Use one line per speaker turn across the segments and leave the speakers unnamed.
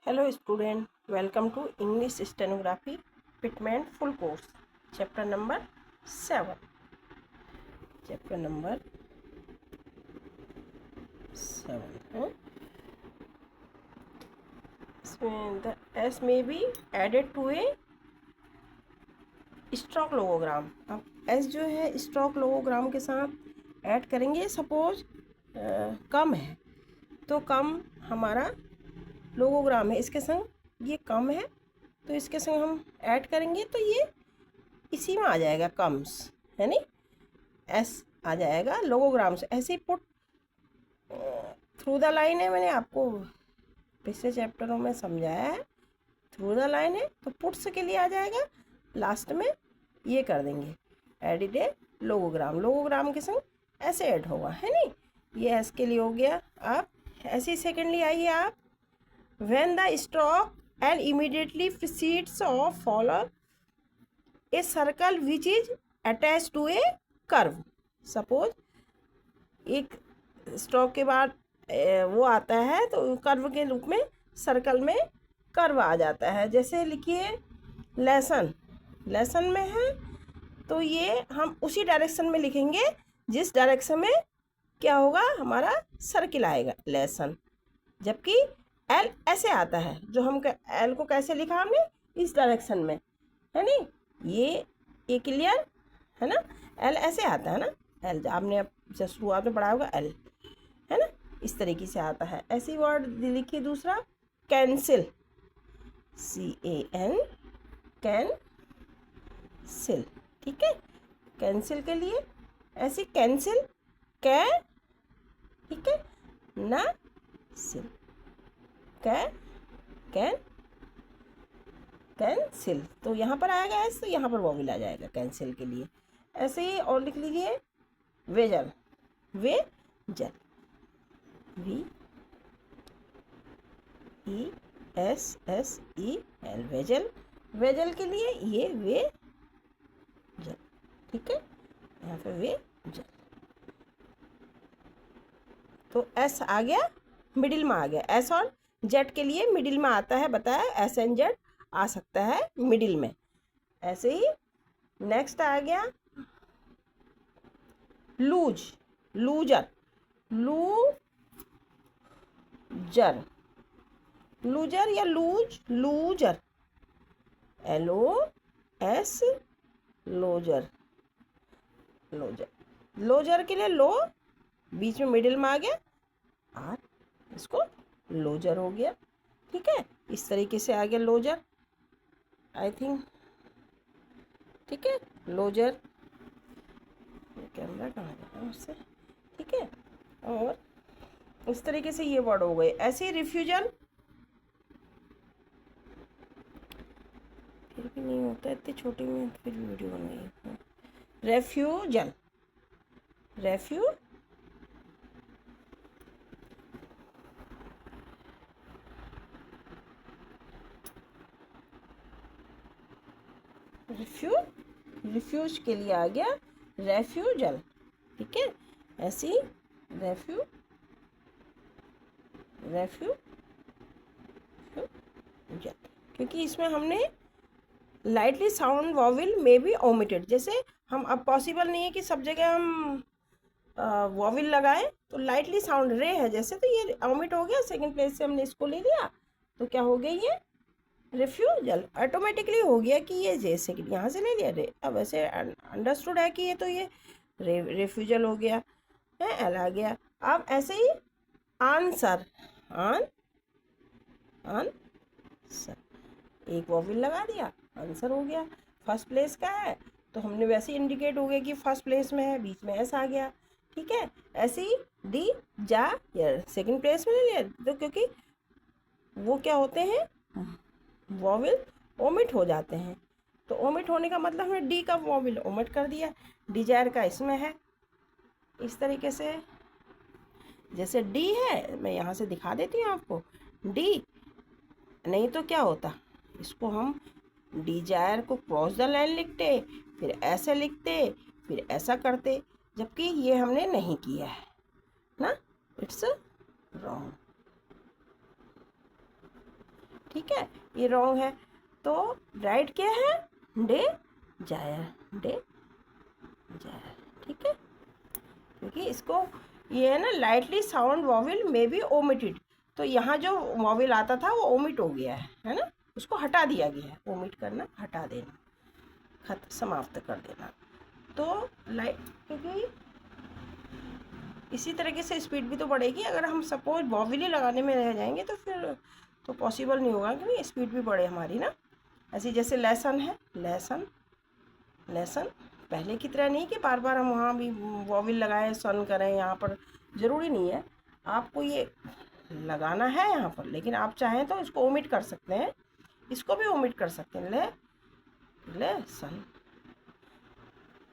Hello student, welcome to English Stenography Pitman full course. Chapter number 7. Chapter number 7. इसमें the S may be added to a stroke logogram. अब S जो है stroke लोगोग्राम के साथ add करेंगे. Suppose कम है तो कम हमारा लोगोग्राम है, इसके संग ये कम है तो इसके संग हम ऐड करेंगे तो ये इसी में आ जाएगा, कम्स है नी, एस आ जाएगा लोगोग्राम से. ऐसे ही पुट थ्रू द लाइन है, मैंने आपको पिछले चैप्टरों में समझाया है. थ्रू द लाइन है तो पुट्स के लिए आ जाएगा, लास्ट में ये कर देंगे एडिड ए लोगोग्राम. लोगोग्राम के संग ऐसे ऐड होगा, है नी. ये एस के लिए हो गया. आप ऐसे ही सेकेंडली आइए आप, when the stroke and immediately precedes or follow a circle which is attached to a curve. Suppose एक स्ट्रोक के बाद वो आता है तो कर्व के रूप में सर्कल में कर्व आ जाता है. जैसे लिखिए लेसन, लेसन में है तो ये हम उसी डायरेक्शन में लिखेंगे जिस डायरेक्शन में क्या होगा, हमारा सर्किल आएगा लेसन. जबकि एल ऐसे आता है, जो हम एल को कैसे लिखा हमने, इस डायरेक्शन में, है नी. ये क्लियर है ना. एल ऐसे आता है ना, एल आपने जब शुरुआत में पढ़ा होगा एल, है ना, इस तरीके से आता है. ऐसी वर्ड लिखिए दूसरा कैंसिल, CAN, कैंसिल. ठीक है, कैंसिल के लिए ऐसी कैंसिल कै, ठीक है ना, सिल कैंसिल. तो यहाँ पर आएगा एस, तो यहाँ पर वॉविल आ जाएगा कैंसिल के लिए. ऐसे ही और लिख लीजिए vessel, vessel, VESSEL, vessel. Vessel के लिए ये वेजल, ठीक है, यहाँ पे वेजल. तो एस आ गया, मिडिल में आ गया. एस और जेड के लिए मिडिल में आता है, बताया एस एंड जेड आ सकता है मिडिल में. ऐसे ही नेक्स्ट आ गया लूज, लूजर, लूजर, लूजर या lose, loser, LOS, loser, loser. Loser के लिए लो बीच में मिडिल में आ गया आर, इसको लोजर हो गया. ठीक है, इस तरीके से आ गया लोजर, आई थिंक. ठीक है, लोजर. कैमरा कहाँ गया उससे, ठीक है. और इस तरीके से ये वर्ड हो गए. ऐसे ही रिफ्यूजल, फिर भी नहीं होता इतनी छोटी में, फिर वीडियो बन गई. रेफ्यूजल, रेफ्यूजल, रिफ्यूज के लिए आ गया रेफ्यूजल. ठीक है, ऐसी रेफ्यूजल, क्योंकि इसमें हमने लाइटली साउंड वॉविल में बी ओमिटेड. जैसे हम, अब पॉसिबल नहीं है कि सब जगह हम वॉविल लगाएं, तो लाइटली साउंड रे है जैसे, तो ये ओमिट हो गया. सेकंड प्लेस से हमने इसको ले लिया तो क्या हो गया, ये रिफ्यूजल ऑटोमेटिकली हो गया कि ये जैसे कि यहाँ से ले लिया रे. अब ऐसे अंडरस्टूड है कि ये तो ये रिफ्यूजल हो गया है, एल आ गया. अब ऐसे ही आंसर, आंसर, एक वॉविल लगा दिया, आंसर हो गया. फर्स्ट प्लेस का है तो हमने वैसे ही इंडिकेट हो गया कि फर्स्ट प्लेस में है, बीच में एस आ गया. ठीक है, ऐसे ही डी जा या सेकेंड प्लेस में ले लिया, तो क्योंकि वो क्या होते हैं, वॉविल ओमिट हो जाते हैं. तो ओमिट होने का मतलब हमने डी का वॉविल ओमिट कर दिया. डिजायर का इसमें है इस तरीके से, जैसे डी है, मैं यहाँ से दिखा देती हूँ आपको. डी नहीं तो क्या होता, इसको हम डिजायर को क्रॉस द लाइन लिखते, फिर ऐसे लिखते, फिर ऐसा करते, जबकि ये हमने नहीं किया है ना. It's wrong. ठीक है, ये रॉन्ग है। तो राइट क्या है, डे जायर, डे जायर, ठीक है। क्योंकि इसको ये है ना, lightly sound vowel may be omitted, तो यहाँ जो वॉविल आता था वो ओमिट हो गया है ना, उसको हटा दिया गया है। ओमिट करना, हटा देना, समाप्त कर देना। तो लाइट, क्योंकि इसी तरीके से स्पीड भी तो बढ़ेगी। अगर हम सपोज वॉविल ही लगाने में रह जाएंगे तो फिर तो पॉसिबल नहीं होगा कि स्पीड भी बढ़े हमारी ना। ऐसे जैसे लेसन है, लेसन, लेसन, पहले की तरह नहीं कि बार बार हम वहाँ भी वॉविल लगाएं, सन करें, यहाँ पर ज़रूरी नहीं है आपको ये लगाना है यहाँ पर, लेकिन आप चाहें तो इसको ओमिट कर सकते हैं, इसको भी ओमिट कर सकते हैं। ले सन,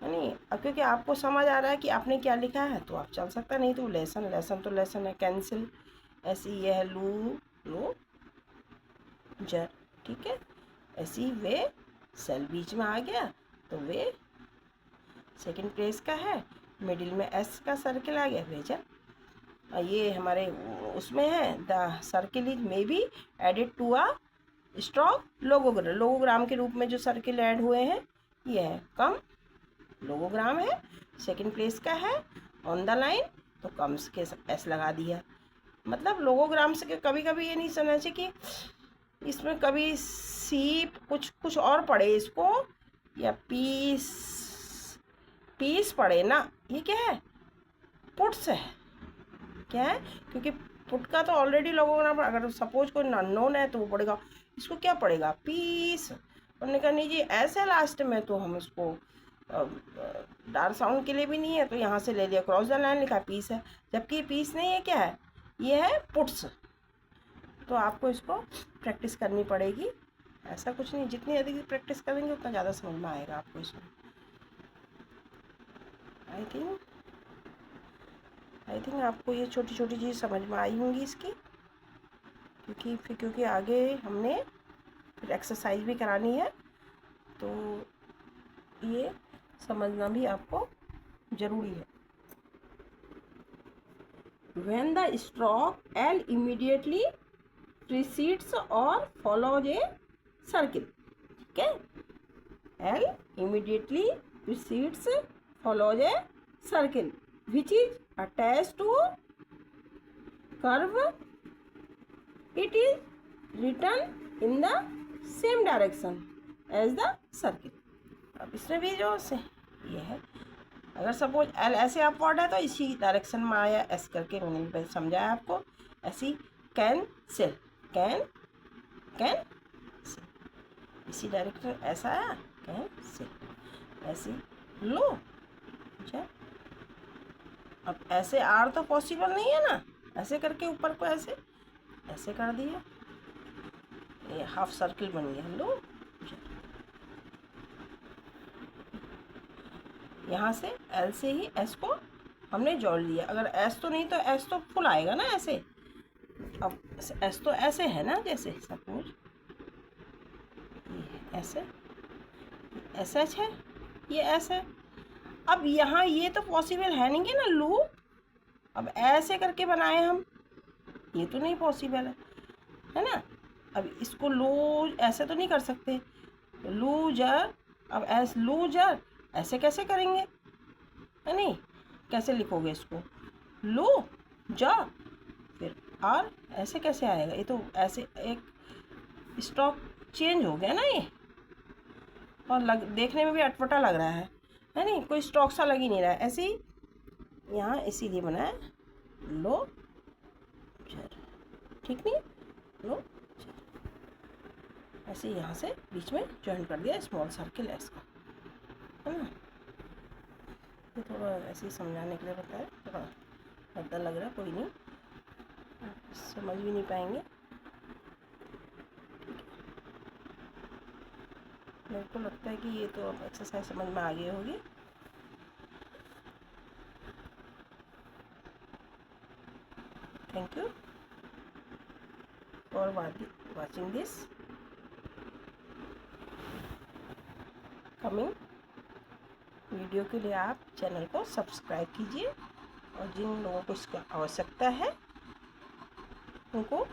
नहीं, अब क्योंकि आपको समझ आ रहा है कि आपने क्या लिखा है तो आप चल सकता, नहीं तो लेसन, लेसन तो लेसन है। कैंसिल, ऐसी ये है लू, लो जर, ठीक है। ऐसी वे, सेल बीच में आ गया तो वे सेकंड प्लेस का है, मिडिल में एस का सर्किल आ गया, वेजर। ये हमारे उसमें है, the circle is may be added to a stroke logogram, logogram के रूप में जो सर्किल ऐड हुए हैं ये है कम, लोगोग्राम है, सेकंड प्लेस का है, ऑन द लाइन, तो कम्स के एस लगा दिया। मतलब लोगोग्राम से कभी कभी ये नहीं समझना चाहिए कि इसमें कभी सी कुछ और पढ़े इसको, या पीस पीस पढ़े ना। ये क्या है, पुट्स है, क्या है, क्योंकि पुट का तो ऑलरेडी लोगोग्राम, अगर सपोज कोई अननोन है तो वो पढ़ेगा, इसको क्या पढ़ेगा, पीस। उन्होंने कहा नहीं जी ऐसे लास्ट में, तो हम इसको डार्क साउंड के लिए भी नहीं है तो यहाँ से ले लिया, क्रॉस द लाइन लिखा, पीस है, जबकि पीस नहीं है, क्या है, ये है पुट्स। तो आपको इसको प्रैक्टिस करनी पड़ेगी, ऐसा कुछ नहीं, जितनी अधिक प्रैक्टिस करेंगे उतना ज़्यादा समझ में आएगा आपको इसमें। आई थिंक आपको ये छोटी छोटी चीज़ समझ में आई होंगी इसकी, क्योंकि आगे हमने फिर एक्सरसाइज भी करानी है, तो ये समझना भी आपको ज़रूरी है। When the stroke L immediately precedes or follows a circle, ठीक है, L immediately precedes follows a circle which is attached to curve, it is written in the same direction as the circle। अब इसमें भी जो ये है, अगर suppose L ऐसे अपवर्ड है तो इसी डायरेक्शन में आया, एस करके मैंने भी समझाया आपको। ऐसी कैन सेल, कैन सेल, इसी डायरेक्शन ऐसा आया, कैन सेल, ऐसी लो। अच्छा, अब ऐसे आर तो पॉसिबल नहीं है ना, ऐसे करके ऊपर को ऐसे कर दिया, ये हाफ सर्किल बन गया। लो, यहाँ से एल से ही एस को हमने जोड़ लिया। अगर एस तो नहीं तो एस तो फुल आएगा ना ऐसे। अब एस तो ऐसे है ना, जैसे सपोज ये ऐसे एस एच है, ये एस है। अब यहाँ ये तो पॉसिबल है नहीं ना लूप, अब ऐसे करके बनाए हम, ये तो नहीं पॉसिबल है ना। अब इसको लूज ऐसे तो नहीं कर सकते, लूजर, अब एस लूजर ऐसे कैसे करेंगे, है नहीं, कैसे लिखोगे इसको, लो जा, फिर आर ऐसे कैसे आएगा, ये तो ऐसे एक स्ट्रोक चेंज हो गया ना ये, और देखने में भी अटपटा लग रहा है नहीं, कोई स्ट्रोक सा लग ही नहीं रहा है। ऐसे ही यहाँ इसीलिए बना है लो जर, ठीक नहीं, लो जर, ऐसे यहाँ से बीच में ज्वाइन कर दिया स्मॉल सर्किल एस का, है ना। ये थोड़ा ऐसे ही समझाने के लिए बताया, थोड़ा भद्दा लग रहा है, कोई नहीं, समझ भी नहीं पाएंगे। मेरे को लगता है कि ये तो अब एक्सरसाइज समझ में आ गई होगी। Thank you for watching this coming video के लिए आप चैनल को सब्सक्राइब कीजिए, और जिन लोगों को इसकी आवश्यकता है उनको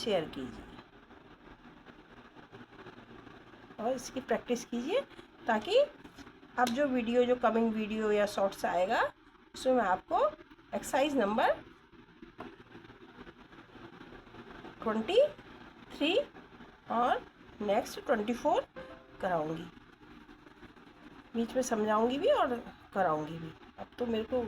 शेयर कीजिए और इसकी प्रैक्टिस कीजिए, ताकि अब जो वीडियो, जो कमिंग वीडियो या शॉर्ट्स आएगा उसमें मैं आपको एक्सरसाइज नंबर 23 और नेक्स्ट 24 कराऊंगी, बीच में समझाऊंगी भी और कराऊंगी भी। अब तो मेरे को